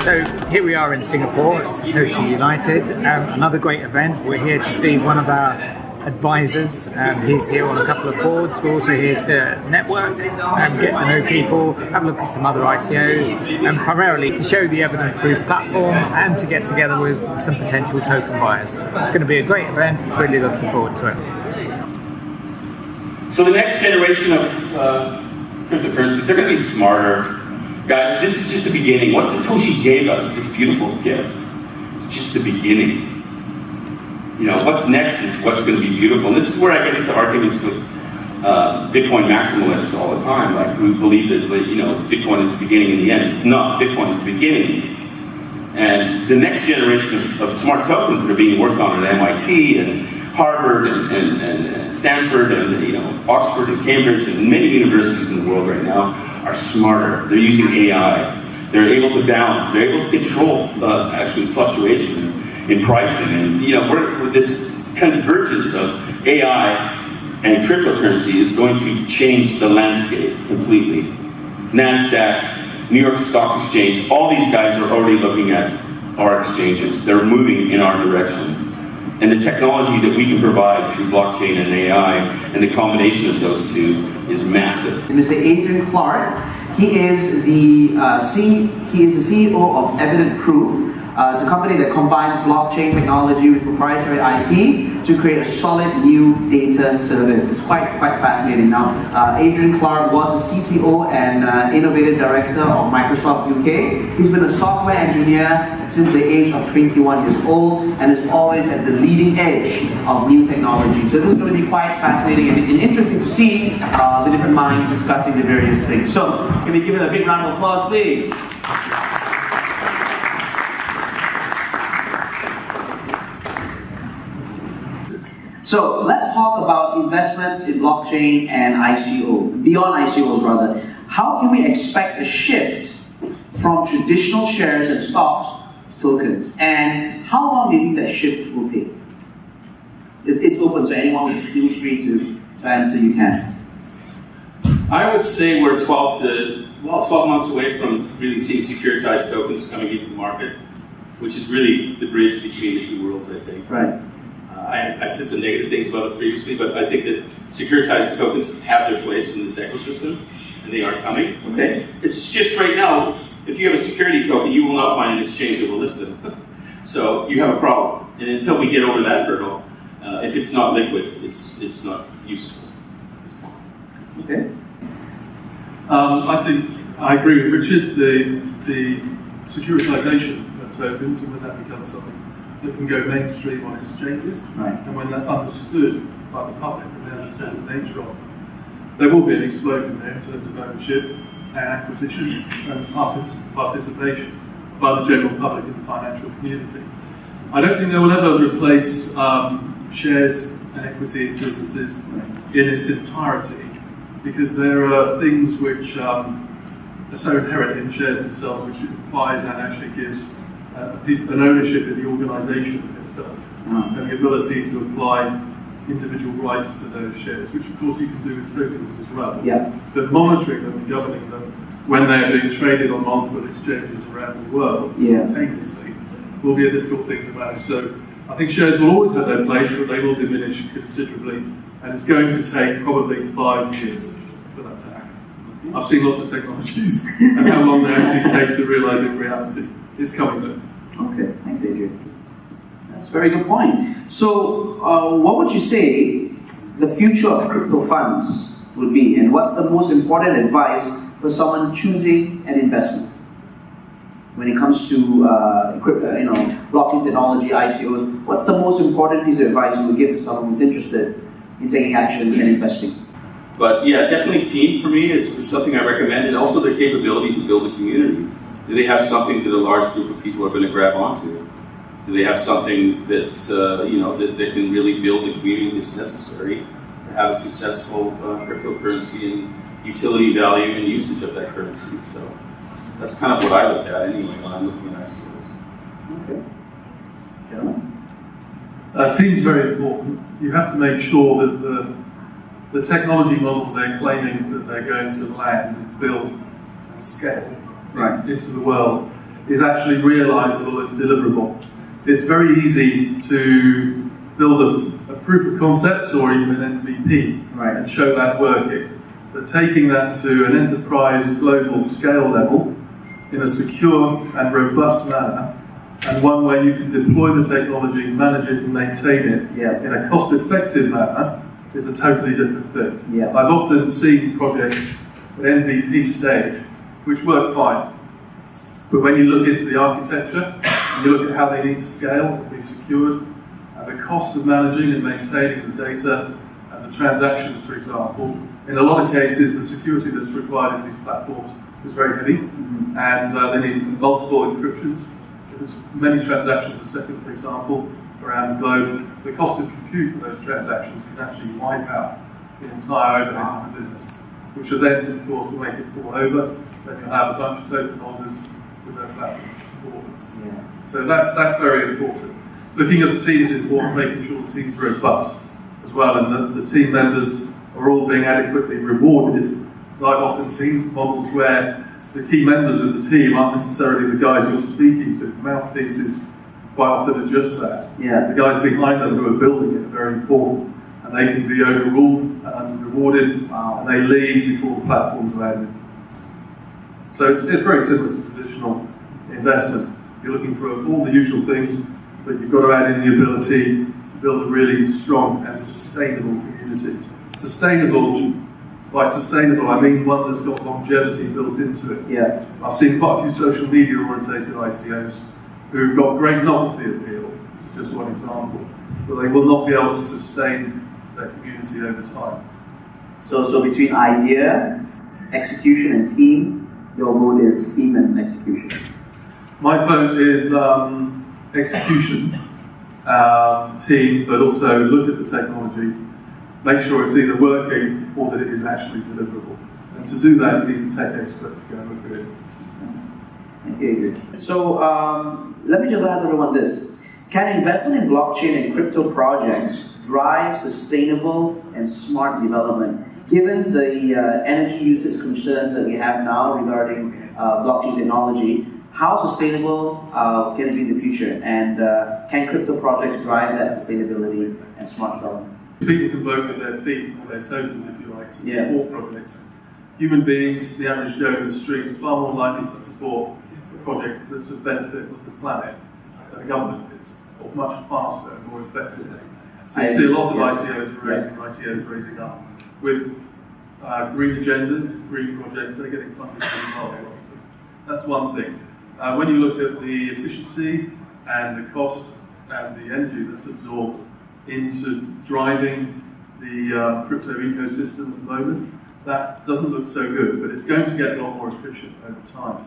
So here we are in Singapore at Satoshi United, another great event. We're here to see one of our advisors. He's here on a couple of boards. We're also here to network and get to know people, have a look at some other ICOs, and primarily to show the Evident Proof platform and to get together with some potential token buyers. It's going to be a great event. Really looking forward to it. So the next generation of cryptocurrencies, they're going to be smarter. Guys, this is just the beginning. What Satoshi gave us, this beautiful gift, it's just the beginning. You know, what's next is what's going to be beautiful. And this is where I get into arguments with Bitcoin maximalists all the time, like who believe that, you know, Bitcoin is the beginning and the end. It's not. Bitcoin is the beginning. And the next generation of smart tokens that are being worked on at MIT and Harvard and Stanford and, you know, Oxford and Cambridge and many universities in the world right now are smarter. They're using AI. They're able to balance. They're able to control actually fluctuation in pricing. And, you know, we're this convergence of AI and cryptocurrency is going to change the landscape completely. NASDAQ, New York Stock Exchange, all these guys are already looking at our exchanges. They're moving in our direction. And the technology that we can provide through blockchain and AI and the combination of those two is massive. Mr. Adrian Clarke, he is the CEO of Evident Proof. It's a company that combines blockchain technology with proprietary IP to create a solid new data service. It's quite fascinating. Now, Adrian Clarke was a CTO and innovative director of Microsoft UK. He's been a software engineer since the age of 21 years old and is always at the leading edge of new technology. So this is going to be quite fascinating and interesting to see the different minds discussing the various things. So, can we give it a big round of applause, please? So let's talk about investments in blockchain and ICO, beyond ICOs rather. How can we expect a shift from traditional shares and stocks to tokens? And how long do you think that shift will take? It's open, so anyone who feels free to answer, you can. I would say we're 12 months away from really seeing securitized tokens coming into the market, which is really the bridge between the two worlds, I think. Right. I said some negative things about it previously, but I think that securitized tokens have their place in this ecosystem, and they are coming. Okay. It's just right now, if you have a security token, you will not find an exchange that will list them. So you have a problem. And until we get over that hurdle, if it's not liquid, it's not useful at this point. Okay. I think I agree with Richard. The securitization of tokens, and when that becomes something that can go mainstream on exchanges, right. And when that's understood by the public and they understand the nature of it, there will be an explosion there in terms of ownership and acquisition and participation by the general public in the financial community. I don't think they will ever replace shares and equity in businesses in its entirety, because there are things which are so inherent in shares themselves, which it applies and actually gives an ownership in the organisation itself, and the ability to apply individual rights to those shares, which of course you can do with tokens as well. Yeah. But monitoring them and governing them when they are being traded on multiple exchanges around the world simultaneously will be a difficult thing to manage. So I think shares will always have their place, but they will diminish considerably, and it's going to take probably 5 years for that to happen. I've seen lots of technologies and how long they actually take to realise in reality. It's coming though. Okay, thanks, Adrian. That's a very good point. So, what would you say the future of crypto funds would be, and what's the most important advice for someone choosing an investment when it comes to blockchain technology, ICOs? What's the most important piece of advice you would give to someone who's interested in taking action and investing? But yeah, definitely team for me is something I recommend, and also their capability to build a community. Do they have something that a large group of people are going to grab onto? Do they have something that that can really build the community that's necessary to have a successful cryptocurrency and utility value and usage of that currency? So that's kind of what I look at anyway when I'm looking at ICOs. Okay. Team's very important. You have to make sure that the technology model they're claiming that they're going to land and build and scale into the world is actually realisable and deliverable. It's very easy to build a proof of concept or even an MVP and show that working. But taking that to an enterprise global scale level in a secure and robust manner, and one where you can deploy the technology, manage it and maintain it in a cost-effective manner, is a totally different thing. I've often seen projects at MVP stage which work fine, but when you look into the architecture, and you look at how they need to scale and be secured, and the cost of managing and maintaining the data and the transactions, for example, in a lot of cases the security that's required in these platforms is very heavy, and they need multiple encryptions. There's many transactions a second, for example, around the globe. The cost of compute for those transactions can actually wipe out the entire overhead of the business, which will then, of course, will make it fall over. Then you'll have a bunch of token holders with their platform to support them. So that's very important. Looking at the team is important, making sure the team's robust as well, and the team members are all being adequately rewarded. As I've often seen models where the key members of the team aren't necessarily the guys you're speaking to. Mouthpieces quite often are just that. The guys behind them who are building it are very important, and they can be overruled and rewarded, and they leave before the platform's landed. So it's very similar to traditional investment. You're looking for all the usual things, but you've got to add in the ability to build a really strong and sustainable community. Sustainable. By sustainable, I mean one that's got longevity built into it. I've seen quite a few social media orientated ICOs who've got great novelty appeal. This is just one example, but they will not be able to sustain their community over time. So between idea, execution, and team, your vote is team and execution. My vote is execution, team, but also look at the technology. Make sure it's either working or that it is actually deliverable. And to do that, you need a tech expert to go and look at it. Thank you, Adrian. So let me just ask everyone this. Can investment in blockchain and crypto projects drive sustainable and smart development? Given the energy usage concerns that we have now regarding blockchain technology, how sustainable can it be in the future? And can crypto projects drive that sustainability and smart development? People can vote with their feet or their tokens, if you like, to support projects. Human beings, the average Joe in the street, is far more likely to support a project that's of benefit to the planet than a government is, or much faster and more effectively. So you see a lot of ICOs raising, ITOs raising up with green agendas, green projects. They're getting funded from the market. That's one thing. When you look at the efficiency and the cost and the energy that's absorbed into driving the crypto ecosystem at the moment, that doesn't look so good, but it's going to get a lot more efficient over time.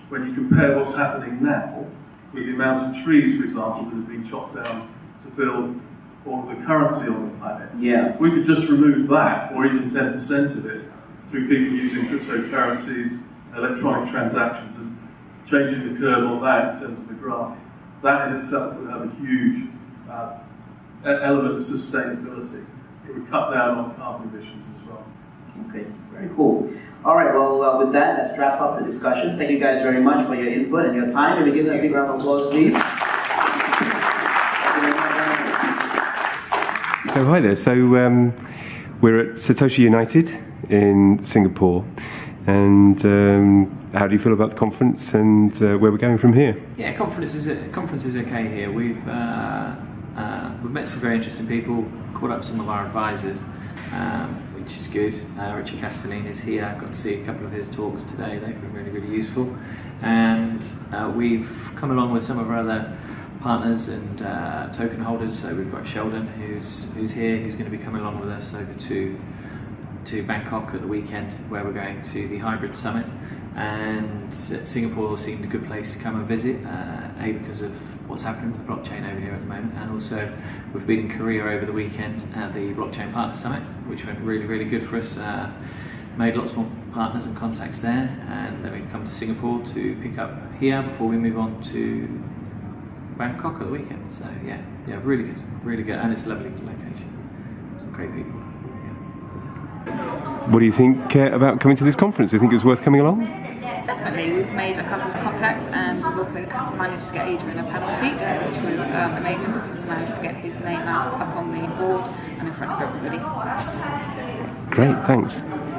When you compare what's happening now with the amount of trees, for example, that have been chopped down to build all of the currency on the planet, we could just remove that, or even 10% of it, through people using cryptocurrencies, electronic transactions, and changing the curve on that in terms of the graph. That in itself would have a huge element of sustainability. It would cut down on carbon emissions as well. Okay, very cool. All right, well, with that, let's wrap up the discussion. Thank you guys very much for your input and your time. Can we give them a big round of applause, please? So hi there. So we're at Satoshi United in Singapore, and how do you feel about the conference and where we're going from here? Yeah, conference is okay here. We've met some very interesting people, caught up some of our advisors, which is good. Richard Kastelein is here. I got to see a couple of his talks today. They've been really, really useful. And we've come along with some of our other partners and token holders. So we've got Sheldon, who's here, who's going to be coming along with us over to Bangkok at the weekend, where we're going to the Hybrid Summit. And Singapore seemed a good place to come and visit, because of what's happening with the blockchain over here at the moment, and also we've been in Korea over the weekend at the Blockchain Partner Summit, which went really, really good for us. Made lots more partners and contacts there, and then we come to Singapore to pick up here before we move on to Bangkok at the weekend. So yeah, really good, and it's a lovely location. Some great people. What do you think about coming to this conference? Do you think it was worth coming along? Definitely. We've made a couple of contacts and we've also managed to get Adrian a panel seat, which was amazing because we managed to get his name out up on the board and in front of everybody. Great, thanks.